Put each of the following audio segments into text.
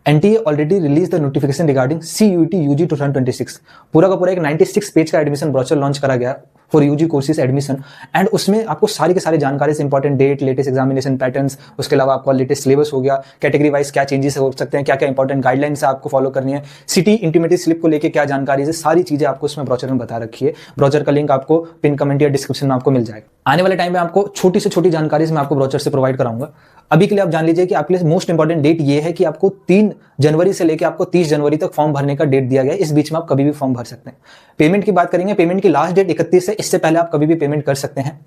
NTA already release the notification regarding CUET UG 2026। पूरा का पूरा एक 96 पेज का एडमिशन ब्रोचर लॉन्च करा गया for UG courses admission, and उसमें आपको सारी के सारी जानकारी से important date, latest examination patterns, उसके अलावा आपका लेटेस्ट सिलेबस हो गया, कैटेगरी वाइज क्या चेंजेस हो सकते हैं, क्या क्या इंपॉर्टेंट गाइडलाइंस आपको फॉलो करनी है, सिटी इंटीमेटरी स्लिप को लेकर क्या जानकारी है, सारी चीजें आपको उसमें ब्रोचर में बता रखी है। ब्रोचर का लिंक आपको पिन कमेंट या डिस्क्रिप्शन में आपको मिल जाएगा। आने वाले टाइम में आपको छोटी से छोटी जानकारी मैं आपको ब्रोचर से प्रोवाइड कराऊंगा। अभी के लिए आप जान लीजिए कि आपके लिए मोस्ट इंपॉर्टेंट डेट ये है कि आपको 3 जनवरी से लेकर आपको 30 जनवरी तक फॉर्म भरने का डेट दिया गया है। इस बीच में आप कभी भी फॉर्म भर सकते हैं। पेमेंट की बात करेंगे, पेमेंट की लास्ट डेट 31 है, इससे पहले आप कभी भी पेमेंट कर सकते हैं।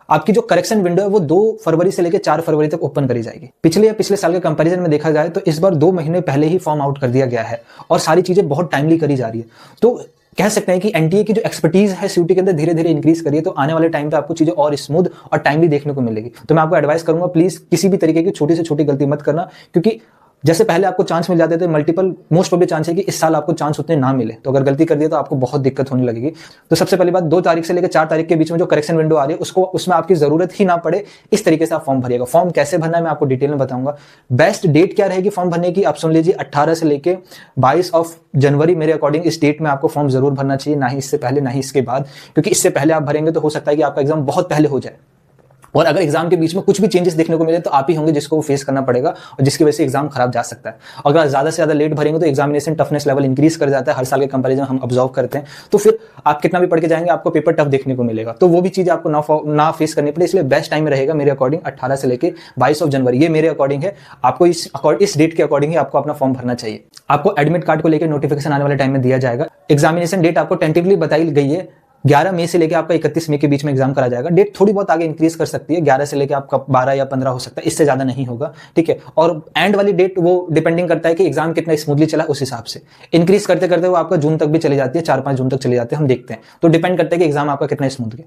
आपकी जो करेक्शन विंडो है वो 2 फरवरी से लेकर 4 फरवरी तक ओपन करी जाएगी। पिछले साल के कंपैरिजन में देखा जाए तो इस बार 2 महीने पहले ही फॉर्म आउट कर दिया गया है और सारी चीजें बहुत टाइमली करी जा रही है। तो कह सकते हैं कि एनटीए की जो एक्सपर्टीज है सीयूटी के अंदर धीरे धीरे इंक्रीज करिए, तो आने वाले टाइम पे आपको चीजें और स्मूथ और टाइमली देखने को मिलेगी। तो मैं आपको एडवाइस करूंगा, प्लीज किसी भी तरीके की छोटी से छोटी गलती मत करना, क्योंकि जैसे पहले आपको चांस मिल जाते थे, मल्टीपल मोस्ट प्रोबेबली चांस है कि इस साल आपको चांस उतने ना मिले। तो अगर गलती कर दिया तो आपको बहुत दिक्कत होने लगेगी। तो सबसे पहली बात, 2 तारीख से लेकर 4 तारीख के बीच में जो करेक्शन विंडो आ रही है उसमें आपकी जरूरत ही ना पड़े, इस तरीके से आप फॉर्म भरिएगा। फॉर्म कैसे भरना है मैं आपको डिटेल में बताऊंगा। बेस्ट डेट क्या रहेगी फॉर्म भरने की, आप सुन लीजिए, 18 से लेकर 22 जनवरी मेरे अकॉर्डिंग इस डेट में आपको फॉर्म जरूर भरना चाहिए, ना ही इससे पहले ना ही इसके बाद, क्योंकि इससे पहले आप भरेंगे तो हो सकता है कि आपका एग्जाम बहुत पहले हो जाए और अगर एग्जाम के बीच में कुछ भी चेंजेस देखने को मिले तो आप ही होंगे जिसको वो फेस करना पड़ेगा और जिसकी वजह से एग्जाम खराब जा सकता है। अगर ज्यादा से ज्यादा लेट भरेंगे तो एग्जामिनेशन टफनेस लेवल इंक्रीज कर जाता है, हर साल के कंपैरिजन हम ऑब्जर्व करते हैं। तो फिर आप कितना भी पढ़ के जाएंगे आपको पेपर टफ देखने को मिलेगा, तो वो भी चीज आपको ना फेस करनी पड़े। इसलिए बेस्ट टाइम रहेगा मेरे अकॉर्डिंग 18 से लेकर 22 जनवरी, ये मेरे अकॉर्डिंग है। आपको इस डेट के अकॉर्डिंग ही आपको अपना फॉर्म भरना चाहिए। आपको एडमिट कार्ड को लेकर नोटिफिकेशन आने वाले टाइम में दिया जाएगा। एग्जामिनेशन डेट आपको टेंटेटिवली बताई गई है 11 मई से लेकर आपका 31 मई के बीच में एग्जाम करा जाएगा। डेट थोड़ी बहुत आगे इंक्रीज कर सकती है, 11 से लेकर आपका 12 या 15 हो सकता है, इससे ज्यादा नहीं होगा, ठीक है। और एंड वाली डेट वो डिपेंडिंग करता है कि एग्जाम कितना स्मूथली चला, उस हिसाब से इंक्रीज करते करते वो आपका जून तक भी चली जाती है, 4-5 जून तक चली जाती है, हम देखते हैं। तो डिपेंड करता है कि एग्जाम आपका कितना स्मूथ गया।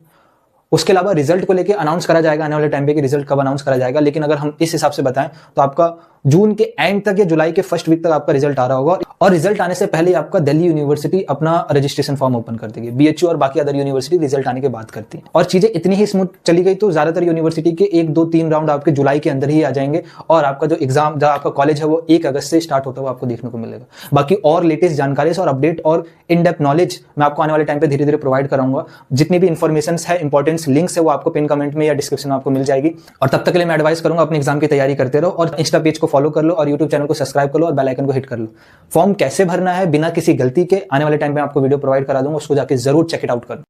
उसके अलावा रिजल्ट को लेकर अनाउंस करा जाएगा आने वाले टाइम पे कि रिजल्ट कब अनाउंस करा जाएगा, लेकिन अगर हम इस हिसाब से बताएं तो आपका जून के एंड तक या जुलाई के फर्स्ट वीक तक आपका रिजल्ट आ रहा होगा। और रिजल्ट आने से पहले आपका दिल्ली यूनिवर्सिटी अपना रजिस्ट्रेशन फॉर्म ओपन कर देगी। बीएचयू और बाकी अदर यूनिवर्सिटी रिजल्ट आने के बाद करती है। और चीजें इतनी ही स्मूथ चली गई तो ज्यादातर यूनिवर्सिटी के 1, 2, 3 राउंड आपके जुलाई के अंदर ही आ जाएंगे और आपका जो एग्जाम जो आपका कॉलेज है वो 1 अगस्त से स्टार्ट होता हुआ आपको देखने को मिलेगा। बाकी और लेटेस्ट जानकारी और अपडेट और इन डेप्थ नॉलेज मैं आपको आने वाले टाइम पे धीरे धीरे प्रोवाइड कराऊंगा। जितनी भी इन्फॉर्मेशन है, इंपॉर्टेंट लिंक्स है, वो आपको पिन कमेंट में या डिस्क्रिप्शन में आपको मिल जाएगी। और तब तक के लिए मैं एडवाइस करूंगा अपने एग्जाम की तैयारी करते रहो और इंस्टा पेज को फॉलो कर लो और यूट्यूब चैनल को सब्सक्राइब कर लो और बेल आइकन को हिट कर लो। फॉर्म कैसे भरना है बिना किसी गलती के आने वाले टाइम पे आपको वीडियो प्रोवाइड करा दूंगा, उसको जाके जरूर चेक इट आउट कर लो।